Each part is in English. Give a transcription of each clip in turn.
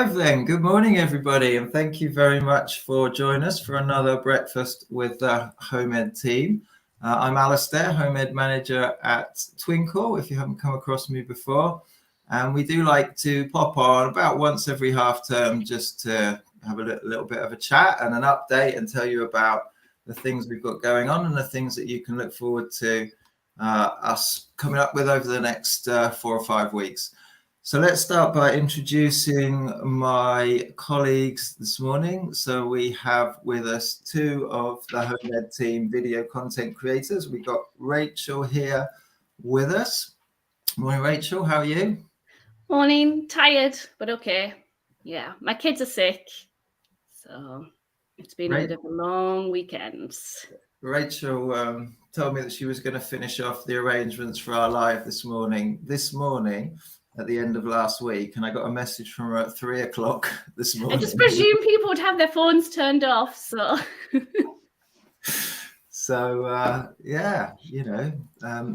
live then. Good morning, everybody, and thank you very much for joining us for another breakfast with the Home Ed team. I'm Alistair, Home Ed Manager at Twinkl, if you haven't come across me before. And we do like to pop on about once every half term just to have a little bit of a chat and an update and tell you about the things we've got going on and the things that you can look forward to us coming up with over the next 4 or 5 weeks. So let's start by introducing my colleagues this morning. So we have with us 2 of the Home Ed team video content creators. We've got Rachel here with us. Morning, Rachel. How are you? Morning. Tired, but okay. Yeah, my kids are sick. So it's been a bit of a long weekend. Rachel told me that she was going to finish off the arrangements for our live this morning at the end of last week, and I got a message from her at 3 o'clock this morning. I just presume people would have their phones turned off, so yeah, you know,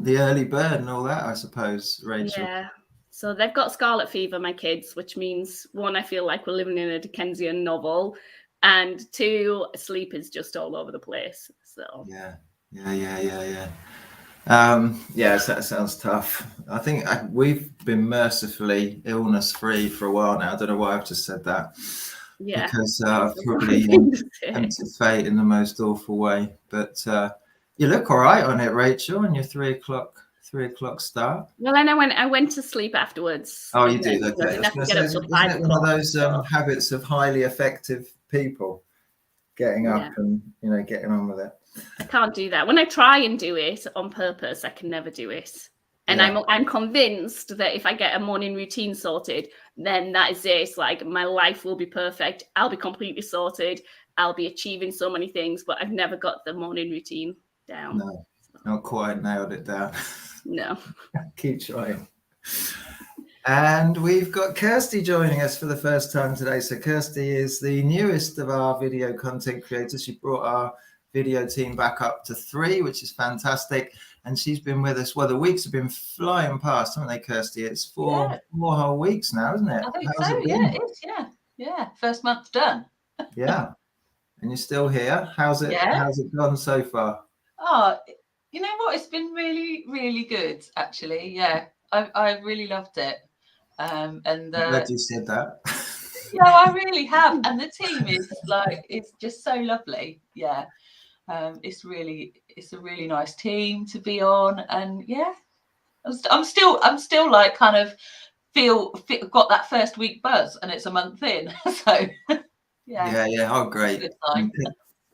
the early bird and all that, I suppose, Rachel. Yeah, so they've got scarlet fever, my kids, which means 1, I feel like we're living in a Dickensian novel, and 2, sleep is just all over the place. So yeah, that sounds tough. I think we've been mercifully illness-free for a while now. I don't know why I've just said that. Yeah, because I've probably tempted fate in the most awful way. But you look all right on it, Rachel, and your 3 o'clock start. Well, and I went to sleep afterwards. Oh, you did? Okay. I didn't have to get up till 5 Isn't it one of those habits of highly effective people, getting up and getting on with it? I can't do that. When I try and do it on purpose, I can never do it. And I'm convinced that if I get a morning routine sorted, then that is it. Like, my life will be perfect. I'll be completely sorted. I'll be achieving so many things, but I've never got the morning routine down. No, not quite nailed it down. No. Keep trying. And we've got Kirsty joining us for the first time today. So Kirsty is the newest of our video content creators. She brought our video team back up to 3, which is fantastic. And she's been with us. Well, the weeks have been flying past, haven't they, Kirsty? It's 4 whole weeks now, isn't it? I think so. Yeah, it is. Yeah. First month done. Yeah. And you're still here. How's it gone so far? Oh, you know what? It's been really, really good, actually. Yeah, I really loved it. And I'm glad you said that. Yeah, I really have. And the team is it's just so lovely. Yeah. It's a really nice team to be on, and yeah, I'm still like kind of got that first week buzz, and it's a month in, so yeah. Oh, great.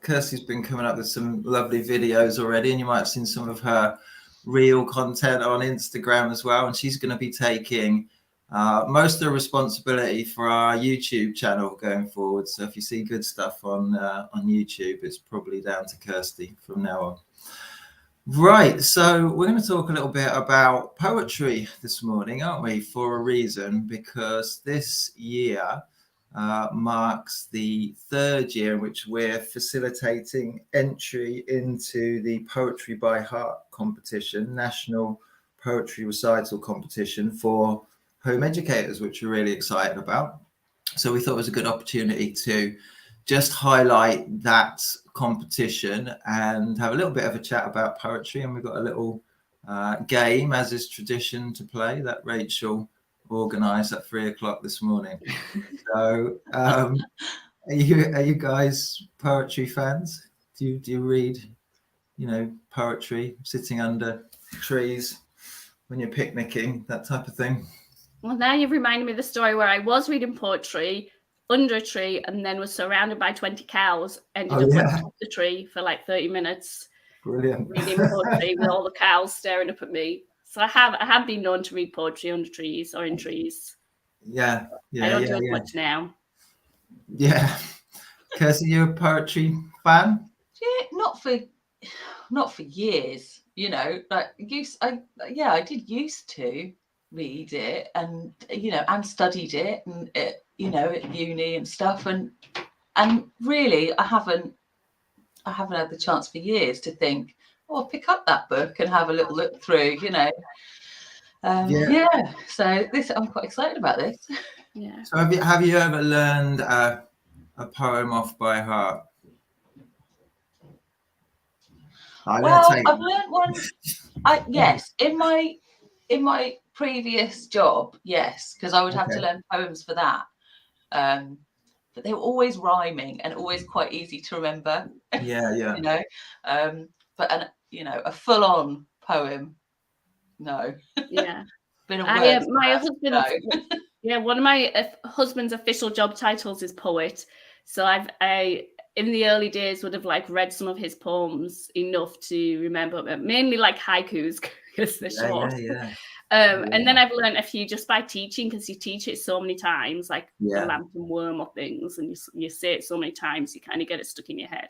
Kirsty's been coming up with some lovely videos already, and you might have seen some of her real content on Instagram as well, and she's going to be taking most of the responsibility for our YouTube channel going forward. So if you see good stuff on YouTube, it's probably down to Kirsty from now on. Right, so we're going to talk a little bit about poetry this morning, aren't we? For a reason, because this year marks the 3rd year in which we're facilitating entry into the Poetry by Heart competition, National Poetry Recital competition for home educators, which we're really excited about. So we thought it was a good opportunity to just highlight that competition and have a little bit of a chat about poetry. And we've got a little game, as is tradition, to play that Rachel organised at 3 o'clock this morning. So are you guys poetry fans? Do you read, poetry, sitting under trees when you're picnicking, that type of thing? Well, now you've reminded me of the story where I was reading poetry under a tree and then was surrounded by 20 cows, ended up up the tree for like 30 minutes. Brilliant. Reading poetry with all the cows staring up at me. So I have been known to read poetry under trees or in trees. Yeah. I don't do it much now. Yeah. Kirsty, you a poetry fan? Yeah, not for years, I did used to read it and and studied it and at uni and stuff, and really I haven't had the chance for years to think, I'll pick up that book and have a little look through, so I'm quite excited about this. Yeah. So have you ever learned a poem off by heart? Well, I've learned one. Yes, in my previous job, yes, because I would have to learn poems for that. But they were always rhyming and always quite easy to remember. Yeah. You know, but a full-on poem, no. Yeah. Bit of my words, husband. no. Yeah, one of my husband's official job titles is poet. So I in the early days would have like read some of his poems enough to remember, mainly like haikus because they're short. Yeah. And then I've learned a few just by teaching, because you teach it so many times, like the lamp and worm or things, and you say it so many times, you kind of get it stuck in your head.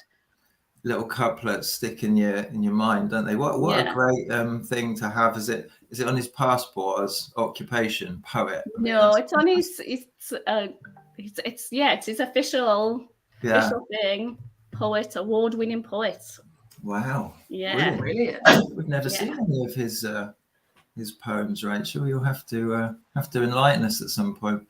Little couplets stick in your mind, don't they? What a great thing to have. Is it on his passport as occupation, poet? No, it's on his it's his official thing. Poet, award-winning poet. Wow. Yeah. Brilliant. We've never seen any of his poems, Rachel. You'll have to enlighten us at some point.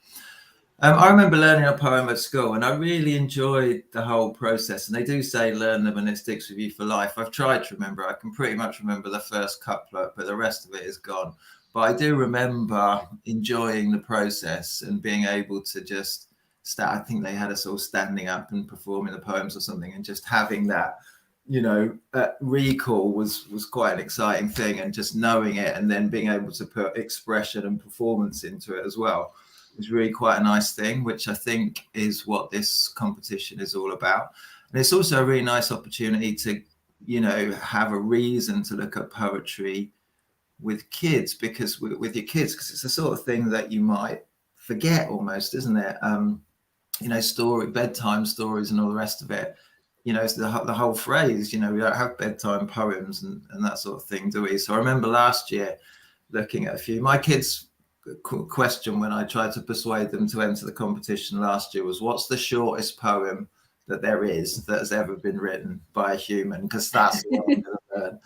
I remember learning a poem at school, and I really enjoyed the whole process. And they do say learn them and it sticks with you for life. I've tried to remember. I can pretty much remember the first couplet, but the rest of it is gone. But I do remember enjoying the process and being able to just start. I think they had us all standing up and performing the poems or something, and just having that, recall was quite an exciting thing. And just knowing it and then being able to put expression and performance into it as well is really quite a nice thing, which I think is what this competition is all about. And it's also a really nice opportunity to, have a reason to look at poetry with kids, because with your kids, because it's the sort of thing that you might forget almost, isn't it? Bedtime stories and all the rest of it. It's the whole phrase, we don't have bedtime poems and that sort of thing, do we? So I remember last year looking at a few. My kids' question when I tried to persuade them to enter the competition last year was, what's the shortest poem that there is that has ever been written by a human? Because that's what I'm going to learn.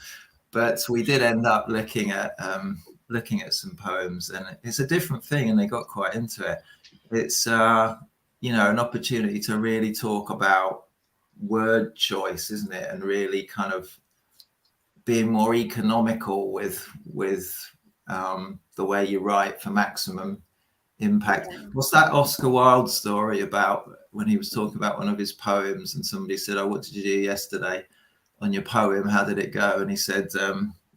But we did end up looking at some poems, and it's a different thing, and they got quite into it. It's an opportunity to really talk about word choice, isn't it? And really kind of being more economical with the way you write for maximum impact. What's that Oscar Wilde story about when he was talking about one of his poems and somebody said, oh, what did you do yesterday on your poem? How did it go? And he said,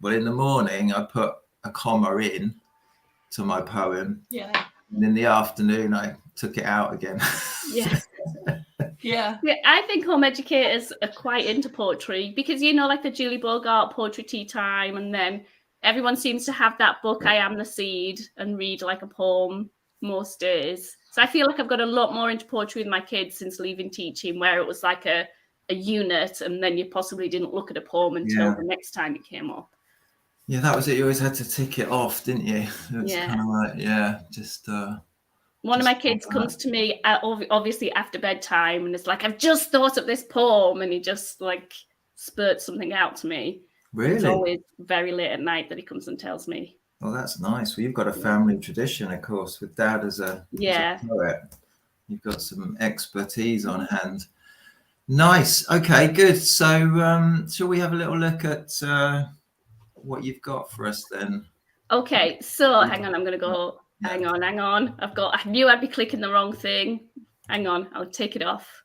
well, in the morning I put a comma in to my poem. Yeah. And in the afternoon I took it out again. Yeah. Yeah. I think home educators are quite into poetry because, like the Julie Bogart Poetry Tea Time, and then everyone seems to have that book, I Am the Seed, and read like a poem most days. So I feel like I've got a lot more into poetry with my kids since leaving teaching, where it was like a unit, and then you possibly didn't look at a poem until the next time it came up. Yeah, that was it. You always had to tick it off, didn't you? It's kind of like, just... One of my kids comes to me obviously after bedtime and it's like, I've just thought of this poem, and he just like spurts something out to me. Really? It's always very late at night that he comes and tells me. Well, that's nice. Well, you've got a family tradition, of course, with Dad as a poet. You've got some expertise on hand. Nice. Okay, good. So shall we have a little look at what you've got for us then? Okay, so hang on, I'm going to go... Hang on. I knew I'd be clicking the wrong thing. Hang on, I'll take it off.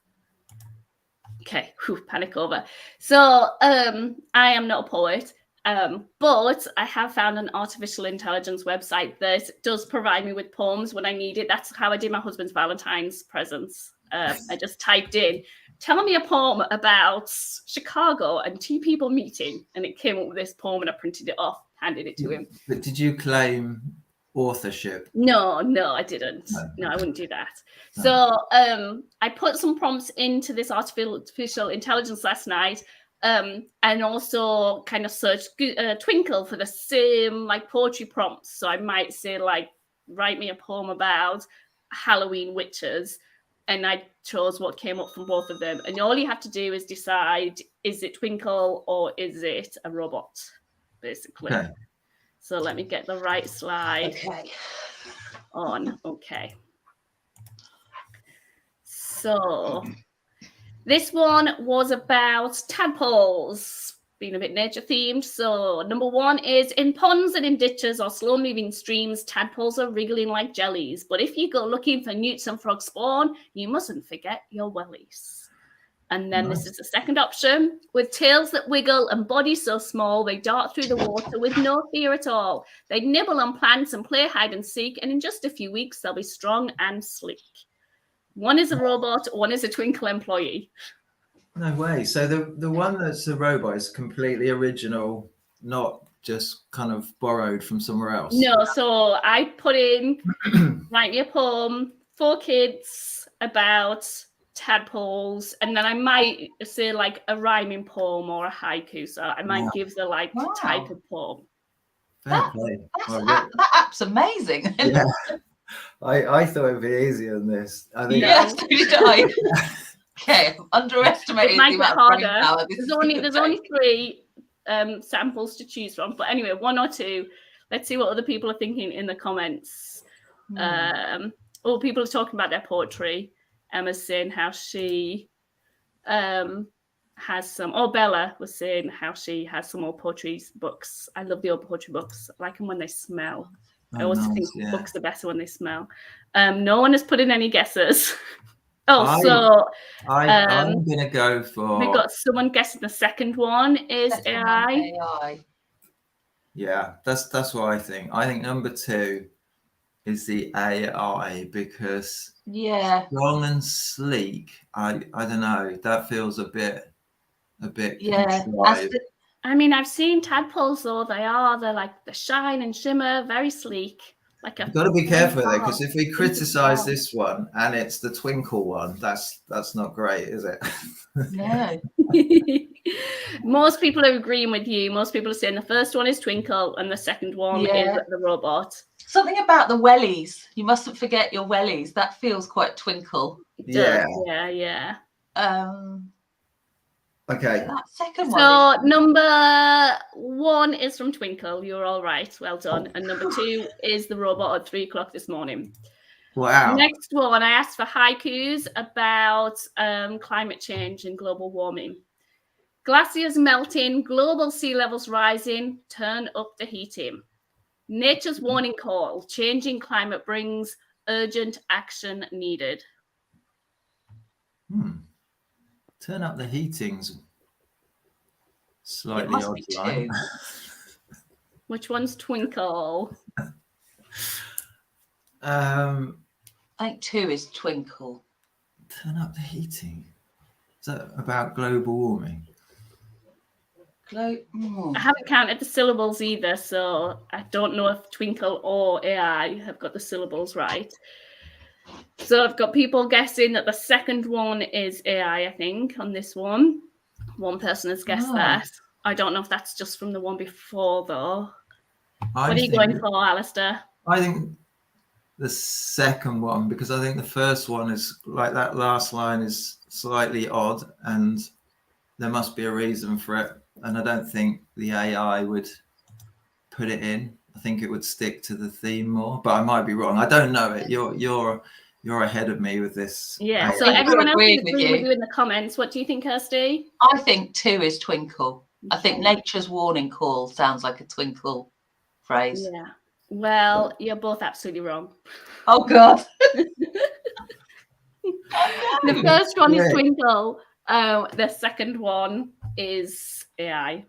Okay, panic over. So I am not a poet, but I have found an artificial intelligence website that does provide me with poems when I need it. That's how I did my husband's Valentine's presents. I just typed in, tell me a poem about Chicago and two people meeting, and it came up with this poem, and I printed it off, handed it to him. But did you claim authorship? No, I didn't. No, I wouldn't do that. No. So I put some prompts into this artificial intelligence last night, and also kind of searched Twinkl for the same like poetry prompts. So I might say like, write me a poem about Halloween witches, and I chose what came up from both of them. And all you have to do is decide, is it Twinkl or is it a robot, basically. Okay. So let me get the right slide on. Okay. So this one was about tadpoles, being a bit nature themed. So number 1 is in ponds and in ditches or slow moving streams, tadpoles are wriggling like jellies. But if you go looking for newts and frog spawn, you mustn't forget your wellies. And then this is the second option. With tails that wiggle and bodies so small, they dart through the water with no fear at all. They nibble on plants and play hide and seek, and in just a few weeks, they'll be strong and sleek. One is a robot, one is a Twinkl employee. No way. So the one that's a robot is completely original, not just kind of borrowed from somewhere else. No, so I put in, write me a poem for kids about tadpoles, and then I might say like a rhyming poem or a haiku. So I might give the like type of poem. Fair play. That app's amazing. Yeah. I thought it'd be easier than this. I think Yes, so did I. Okay, underestimated. It might the get amount of brain harder. power There's only 3 samples to choose from. But anyway, 1 or 2. Let's see what other people are thinking in the comments. People are talking about their poetry. Emma's saying how she has some. Oh, Bella was saying how she has some old poetry books. I love the old poetry books. I like them when they smell. I always think books are better when they smell. No one has put in any guesses. I'm gonna go for. We got someone guessing the second one is AI. Yeah, that's what I think. I think number 2 is the AI because strong and sleek. I don't know. That feels a bit contrived. I mean, I've seen tadpoles though. They're like the shine and shimmer, very sleek. You've got to be careful though, because if we criticize this one and it's the Twinkl one, that's not great, is it? No. Most people are agreeing with you. Most people are saying the first one is Twinkl and the second one is the robot. Something about the wellies. You mustn't forget your wellies. That feels quite Twinkl. Yeah. Okay. That second one. So number 1 is from Twinkl. You're all right. Well done. And number 2 is the robot at 3 o'clock this morning. Wow. Next one, I asked for haikus about climate change and global warming. Glaciers melting, global sea levels rising, turn up the heating. Nature's warning call, changing climate brings urgent action needed. Turn up the heating's slightly odd line. Which one's Twinkl? I think 2 is Twinkl. Turn up the heating. Is that about global warming? I haven't counted the syllables either, so I don't know if Twinkl or AI have got the syllables right. So I've got people guessing that the second one is AI, I think, on this one. One person has guessed that. I don't know if that's just from the one before, though. What are you going for, Alistair? I think the second one, because I think the first one is like that last line is slightly odd and there must be a reason for it. And I don't think the AI would put it in. I think it would stick to the theme more, but I might be wrong. I don't know it. You're ahead of me with this. Yeah, so everyone else is agreeing with you in the comments. What do you think, Kirsty? I think 2 is Twinkl. I think nature's warning call sounds like a Twinkl phrase. Yeah. Well, you're both absolutely wrong. Oh, God. The first one is Twinkl. The second one is AI.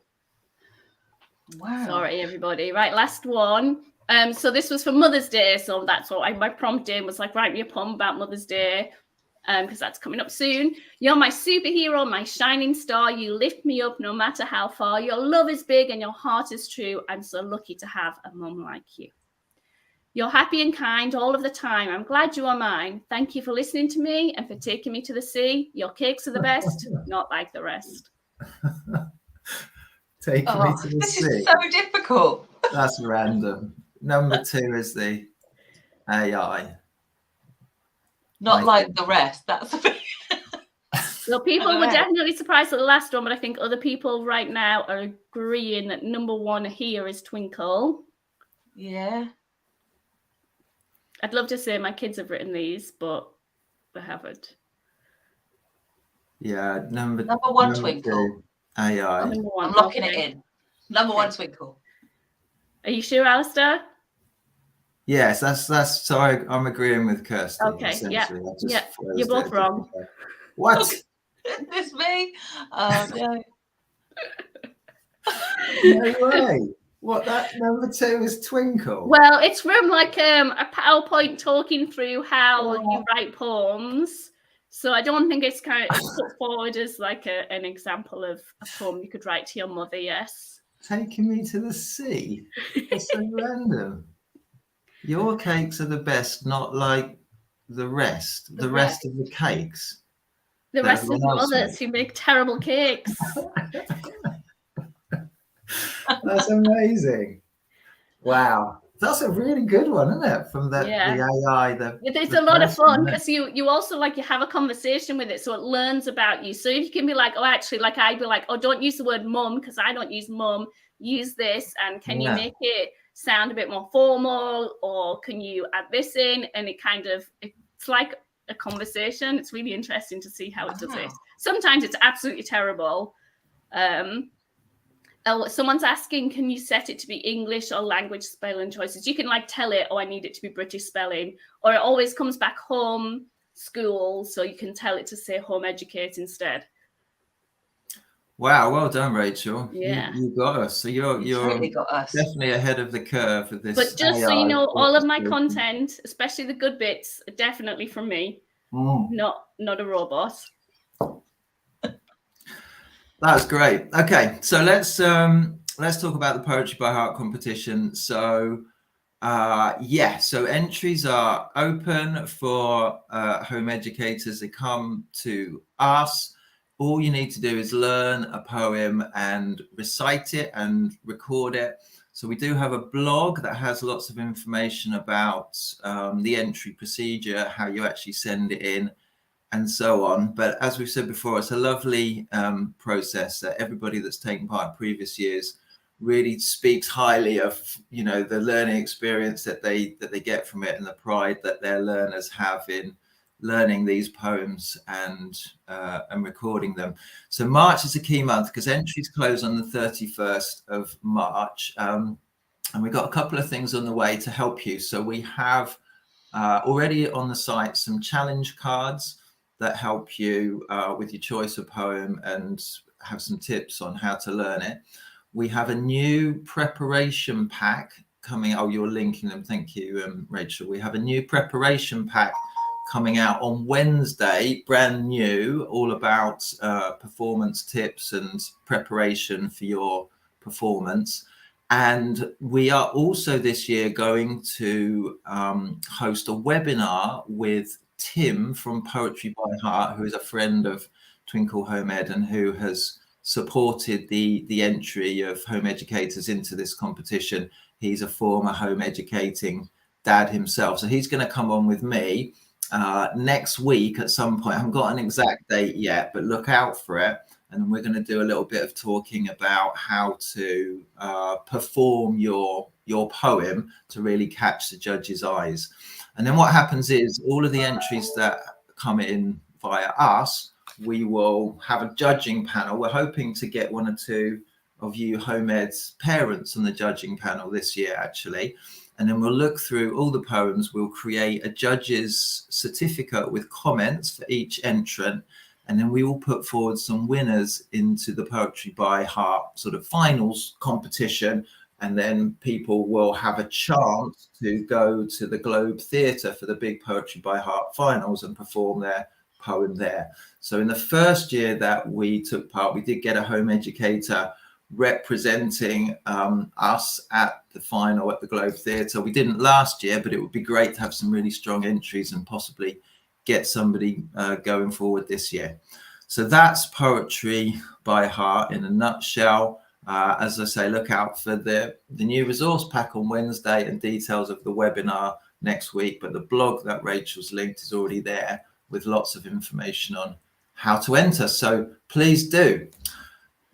Wow. Sorry, everybody. Right, last one. So this was for Mother's Day. So that's what my prompt in was like, write me a poem about Mother's Day. Because that's coming up soon. You're my superhero, my shining star. You lift me up no matter how far. Your love is big and your heart is true. I'm so lucky to have a mum like you. You're happy and kind all of the time. I'm glad you are mine. Thank you for listening to me and for taking me to the sea. Your cakes are the best, not like the rest. Take me to the sea. This is so difficult. That's random. Number 2 is the AI. Not like the rest. That's a bit. So people were definitely surprised at the last one, but I think other people right now are agreeing that number 1 here is Twinkl. Yeah. I'd love to say my kids have written these, but they haven't. Yeah, Number one, Twinkl. 2, AI. Number one. I'm locking Okay. it in. Number one, Twinkl. Are you sure, Alistair? Yes, that's so I'm agreeing with Kirsty. Okay, yeah, Essentially. I just yeah, phrased you're both it wrong. differently. What? It's me. Oh no. No way. What, that number 2 is Twinkl? Well, it's from like a PowerPoint talking through how you write poems. So I don't think it's put forward as like an example of a poem you could write to your mother. Yes. Taking me to the sea. It's so random. Your cakes are the best, not like the rest. The rest of the cakes. The that rest of the everyone else mothers who make terrible cakes. That's amazing. Wow. That's a really good one, isn't it? From the AI. It's a lot of fun because you also like you have a conversation with it, so it learns about you. So if you can be like, oh, actually, like I'd be like, oh, don't use the word mum because I don't use mum. Use this, and can you make it sound a bit more formal, or can you add this in? And it's like a conversation. It's really interesting to see how it does it. Sometimes it's absolutely terrible. Someone's asking, can you set it to be English or language spelling choices? You can like tell it, oh, I need it to be British spelling, or it always comes back home school, so you can tell it to say home educate instead. Wow, well done, Rachel. Yeah, you got us. So you're totally got us. Definitely ahead of the curve with this. But just so you know, all of my content, especially the good bits, are definitely from me, not a robot. That's great. Okay, so let's talk about the Poetry by Heart competition. So so entries are open for home educators. They come to us. All you need to do is learn a poem and recite it and record it. So we do have a blog that has lots of information about the entry procedure, how you actually send it in, and so on. But as we've said before, it's a lovely process that everybody that's taken part in previous years really speaks highly of, the learning experience that they get from it and the pride that their learners have in learning these poems and recording them. So March is a key month because entries close on the 31st of March. And we've got a couple of things on the way to help you. So we have already on the site some challenge cards that help you with your choice of poem and have some tips on how to learn it. We have a new preparation pack coming. Oh, you're linking them. Thank you, Rachel. We have a new preparation pack coming out on Wednesday, brand new, all about performance tips and preparation for your performance. And we are also this year going to host a webinar with Tim from Poetry by Heart, who is a friend of Twinkl Home Ed and who has supported the entry of home educators into this competition. He's a former home educating dad himself. So he's going to come on with me next week at some point. I haven't got an exact date yet, but look out for it. And we're going to do a little bit of talking about how to perform your poem to really catch the judge's eyes. And then what happens is all of the entries that come in via us, we will have a judging panel. We're hoping to get 1 or 2 of you home eds parents on the judging panel this year, actually. And then we'll look through all the poems. We'll create a judge's certificate with comments for each entrant. And then we will put forward some winners into the Poetry by Heart sort of finals competition. And then people will have a chance to go to the Globe Theatre for the big Poetry by Heart finals and perform their poem there. So in the first year that we took part, we did get a home educator representing us at the final at the Globe Theatre. We didn't last year, but it would be great to have some really strong entries and possibly get somebody going forward this year. So that's Poetry by Heart in a nutshell. As I say, look out for the new resource pack on Wednesday and details of the webinar next week. But the blog that Rachel's linked is already there with lots of information on how to enter. So please do.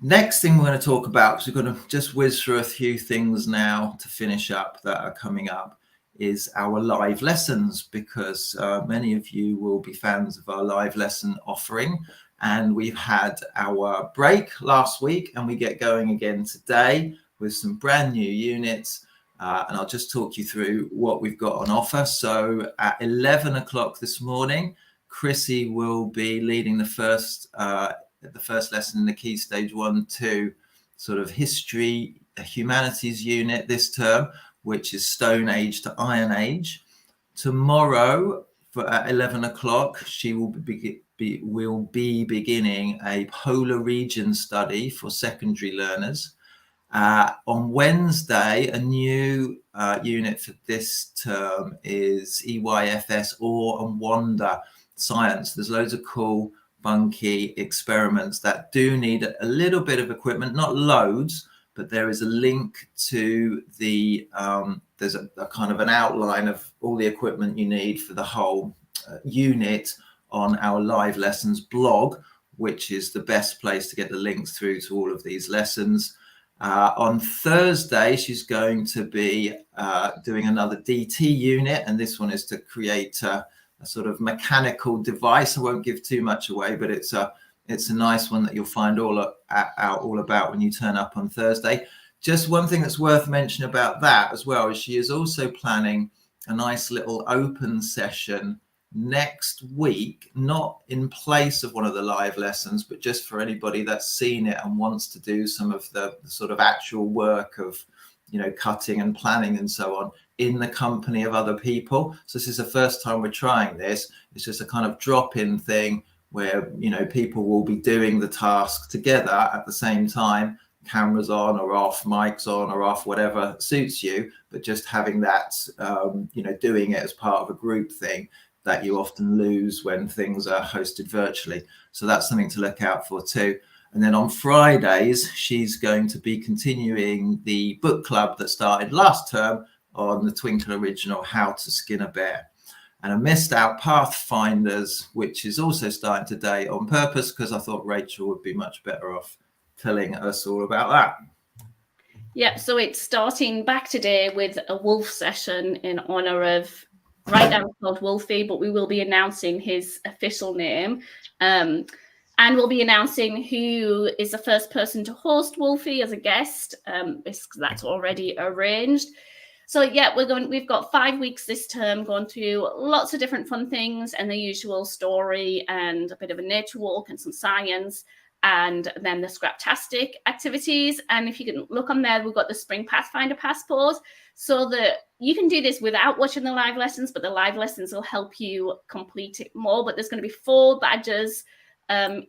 Next thing we're going to talk about, because we're going to just whiz through a few things now to finish up that are coming up, is our live lessons, because many of you will be fans of our live lesson offering. And we've had our break last week, and we get going again today with some brand new units. And I'll just talk you through what we've got on offer. So at 11 o'clock this morning, Chrissy will be leading the first lesson in the Key Stage 1-2 sort of history, humanities unit this term, which is Stone Age to Iron Age. Tomorrow at 11 o'clock, she will be beginning a polar region study for secondary learners. On Wednesday, a new unit for this term is EYFS Awe and Wonder Science. There's loads of cool, funky experiments that do need a little bit of equipment, not loads, but there is a link to the, there's a kind of an outline of all the equipment you need for the whole unit on our live lessons blog, which is the best place to get the links through to all of these lessons. On Thursday, she's going to be doing another DT unit, and this one is to create a sort of mechanical device. I won't give too much away, but it's a nice one that you'll find out all about when you turn up on Thursday. Just one thing that's worth mentioning about that as well is she is also planning a nice little open session next week, not in place of one of the live lessons, but just for anybody that's seen it and wants to do some of the sort of actual work of, you know, cutting and planning and so on in the company of other people. So this is the first time we're trying this. It's just a kind of drop-in thing where, you know, people will be doing the task together at the same time, cameras on or off, mics on or off, whatever suits you, but just having that, you know, doing it as part of a group thing that you often lose when things are hosted virtually. So that's something to look out for too. And then on Fridays, she's going to be continuing the book club that started last term on the Twinkl original, How to Skin a Bear. And I missed out Pathfinders, which is also starting today on purpose because I thought Rachel would be much better off telling us all about that. Yeah, so it's starting back today with a wolf session in honor of, right now it's called Wolfie, but we will be announcing his official name. And we'll be announcing who is the first person to host Wolfie as a guest. That's already arranged. So yeah, we've got 5 weeks this term going through lots of different fun things and the usual story and a bit of a nature walk and some science, and then the Scraptastic activities. And if you can look on there, we've got the Spring Pathfinder Passport, so that you can do this without watching the live lessons, but the live lessons will help you complete it more. But there's going to be 4 badges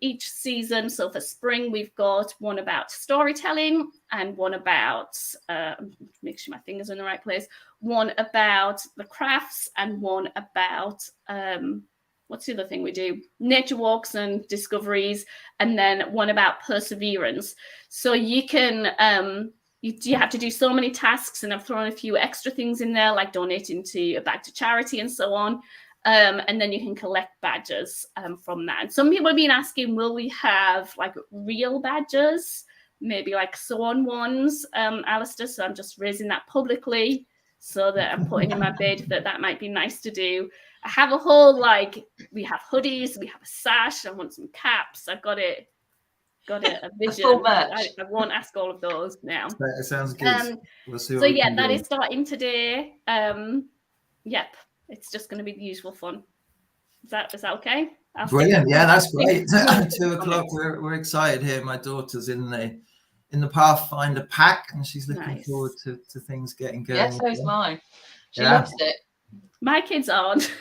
each season. So for spring, we've got one about storytelling and one about, make sure my fingers are in the right place, one about the crafts and one about, what's the other thing we do? Nature walks and discoveries, and then one about perseverance. So you can, you have to do so many tasks, and I've thrown a few extra things in there, like donating to back to charity and so on. And then you can collect badges from that. And some people have been asking, will we have like real badges? Maybe like sewn ones, Alistair. So I'm just raising that publicly so that I'm putting in my bid that might be nice to do. I have a whole, like, we have hoodies, we have a sash, I want some caps. I've got a vision. I won't ask all of those now. That sounds good. We'll see what so we yeah, can that do. is starting today. Yep, it's just going to be the usual fun. Is that okay? Brilliant. Yeah, that's great. 2 o'clock. We're excited here. My daughter's in the Pathfinder Pack, and she's looking forward to things getting going. Yeah, so is mine. She loves it. My kids aren't.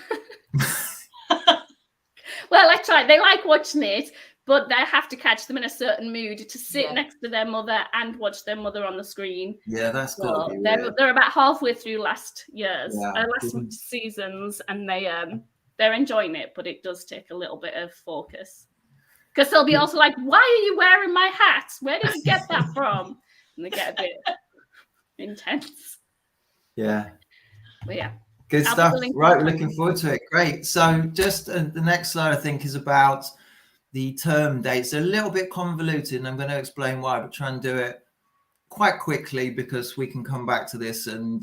Well, I tried. They like watching it, but they have to catch them in a certain mood to sit next to their mother and watch their mother on the screen. Yeah, that's got to be they're about halfway through last seasons, and they're enjoying it, but it does take a little bit of focus. Because they'll be also like, why are you wearing my hat? Where did you get that from? And they get a bit intense. Yeah. But yeah. Good stuff. Right, we're looking forward to it. Great. So just the next slide, I think, is about the term dates. They're a little bit convoluted, and I'm going to explain why, but try and do it quite quickly because we can come back to this and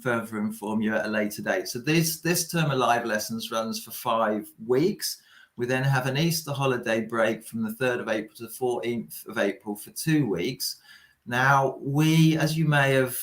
further inform you at a later date. So this term of live lessons runs for 5 weeks. We then have an Easter holiday break from the 3rd of April to the 14th of April for 2 weeks. Now, we, as you may have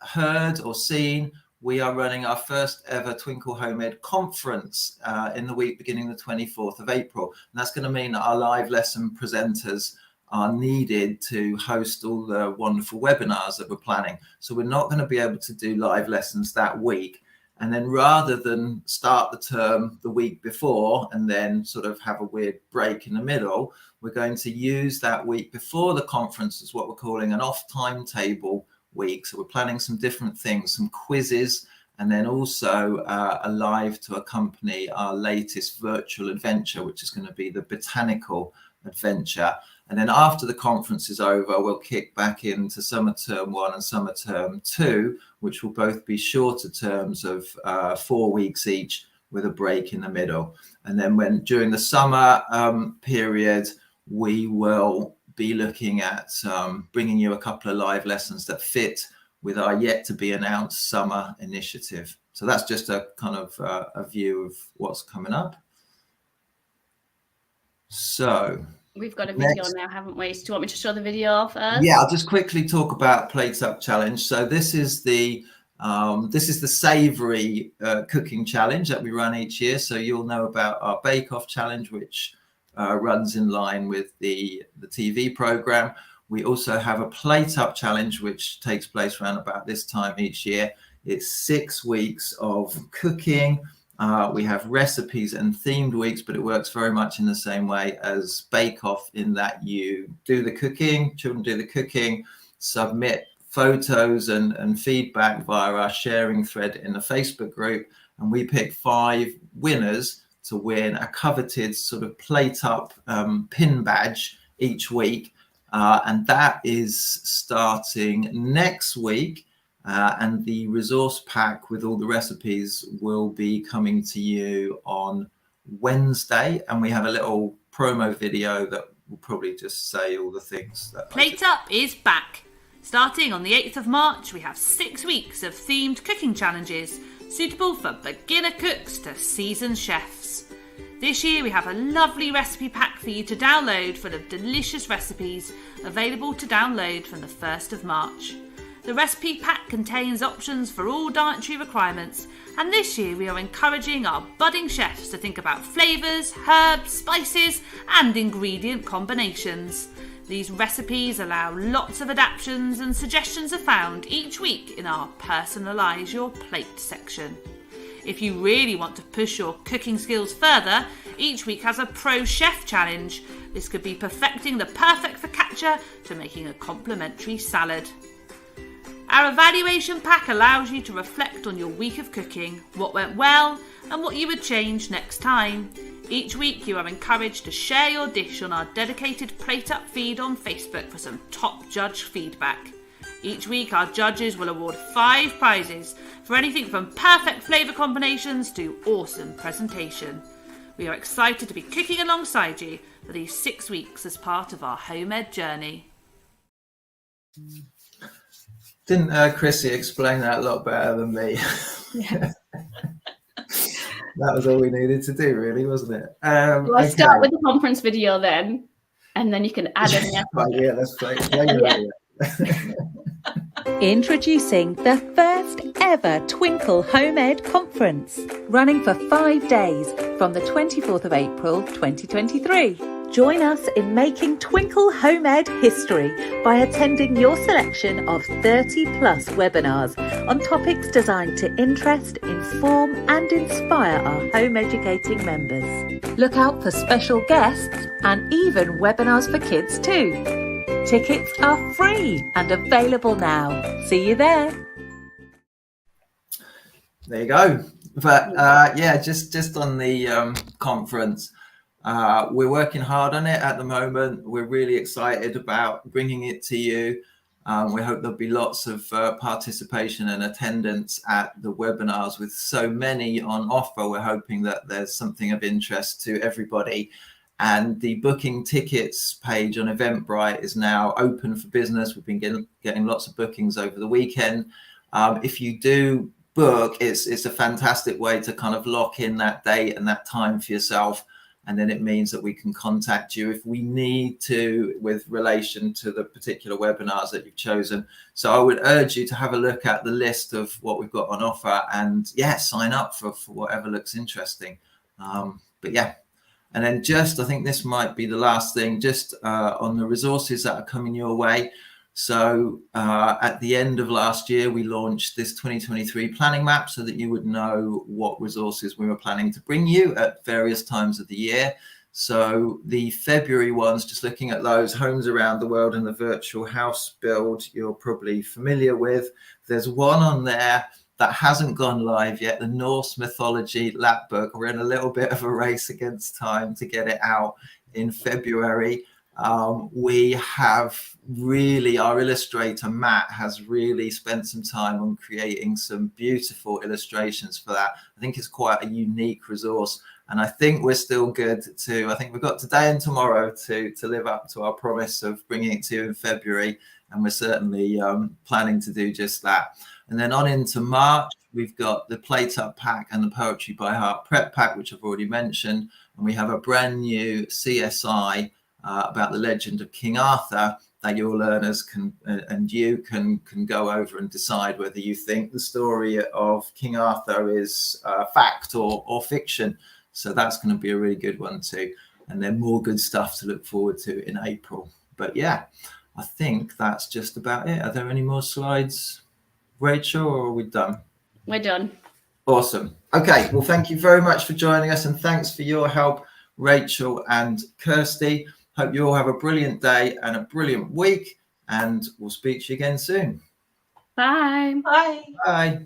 heard or seen, we are running our first ever Twinkl Home Ed conference in the week beginning the 24th of April. And that's going to mean that our live lesson presenters are needed to host all the wonderful webinars that we're planning. So we're not going to be able to do live lessons that week. And then rather than start the term the week before and then sort of have a weird break in the middle, we're going to use that week before the conference as what we're calling an off timetable week. So we're planning some different things, some quizzes, and then also a live to accompany our latest virtual adventure, which is going to be the botanical adventure. And then after the conference is over, we'll kick back into summer term 1 and summer term 2, which will both be shorter terms of 4 weeks each with a break in the middle. And then during the summer period, we will be looking at bringing you a couple of live lessons that fit with our yet to be announced summer initiative. So that's just a kind of a view of what's coming up. So we've got a video now, haven't we? So do you want me to show the video first? Yeah, I'll just quickly talk about Plate Up Challenge. So this is the savoury cooking challenge that we run each year. So you'll know about our Bake Off challenge, which runs in line with the TV program. We also have a Plate Up challenge, which takes place around about this time each year. It's 6 weeks of cooking. We have recipes and themed weeks, but it works very much in the same way as Bake Off in that you do the cooking, children do the cooking, submit photos and feedback via our sharing thread in the Facebook group, and we pick 5 winners to win a coveted sort of Plate Up pin badge each week. And that is starting next week. And the resource pack with all the recipes will be coming to you on Wednesday. And we have a little promo video that will probably just say all the things. That Plate Up is back. Starting on the 8th of March, we have 6 weeks of themed cooking challenges suitable for beginner cooks to seasoned chefs. This year we have a lovely recipe pack for you to download full of delicious recipes available to download from the 1st of March. The recipe pack contains options for all dietary requirements, and this year we are encouraging our budding chefs to think about flavours, herbs, spices and ingredient combinations. These recipes allow lots of adaptations, and suggestions are found each week in our Personalise Your Plate section. If you really want to push your cooking skills further, each week has a Pro Chef Challenge. This could be perfecting the perfect focaccia to making a complimentary salad. Our evaluation pack allows you to reflect on your week of cooking, what went well and what you would change next time. Each week you are encouraged to share your dish on our dedicated Plate Up feed on Facebook for some top judge feedback. Each week our judges will award 5 prizes for anything from perfect flavour combinations to awesome presentation. We are excited to be cooking alongside you for these 6 weeks as part of our home ed journey. Didn't Chrissy explain that a lot better than me? Yeah. That was all we needed to do, really, wasn't it? Well, I start with the conference video then, and then you can add in the Oh, yeah, let's play the video. Introducing the first ever Twinkl Home Ed conference, running for 5 days from the 24th of April 2023. Join us in making Twinkl Home Ed history by attending your selection of 30 plus webinars on topics designed to interest, inform and inspire our home educating members. Look out for special guests and even webinars for kids too. Tickets are free and available now. See you there. There you go. But yeah, just on the conference, we're working hard on it at the moment. We're really excited about bringing it to you. We hope there'll be lots of participation and attendance at the webinars. With so many on offer, we're hoping that there's something of interest to everybody. And the booking tickets page on Eventbrite is now open for business. We've been getting lots of bookings over the weekend. If you do book, it's a fantastic way to kind of lock in that date and that time for yourself. And then it means that we can contact you if we need to with relation to the particular webinars that you've chosen. So I would urge you to have a look at the list of what we've got on offer and sign up for whatever looks interesting. But yeah, and then just, I think this might be the last thing, just on the resources that are coming your way. So at the end of last year, we launched this 2023 planning map so that you would know what resources we were planning to bring you at various times of the year. So the February ones, just looking at those, Homes Around the World and the Virtual House Build, you're probably familiar with. There's one on there that hasn't gone live yet, the Norse Mythology Lap Book. We're in a little bit of a race against time to get it out in February. We have really, our illustrator Matt has really spent some time on creating some beautiful illustrations for that. I think it's quite a unique resource, and I think we're still good to, I think we've got today and tomorrow to live up to our promise of bringing it to you in February, and we're certainly planning to do just that. And then on into March, we've got the Playtime Pack and the Poetry by Heart Prep Pack, which I've already mentioned, and we have a brand new CSI about the legend of King Arthur that your learners can and you can go over and decide whether you think the story of King Arthur is fact or fiction. So that's going to be a really good one too. And then more good stuff to look forward to in April. But yeah, I think that's just about it. Are there any more slides, Rachel, or are we done? We're done. Awesome. Okay, well, thank you very much for joining us, and thanks for your help, Rachel and Kirsty. Hope you all have a brilliant day and a brilliant week, and we'll speak to you again soon. Bye. Bye. Bye.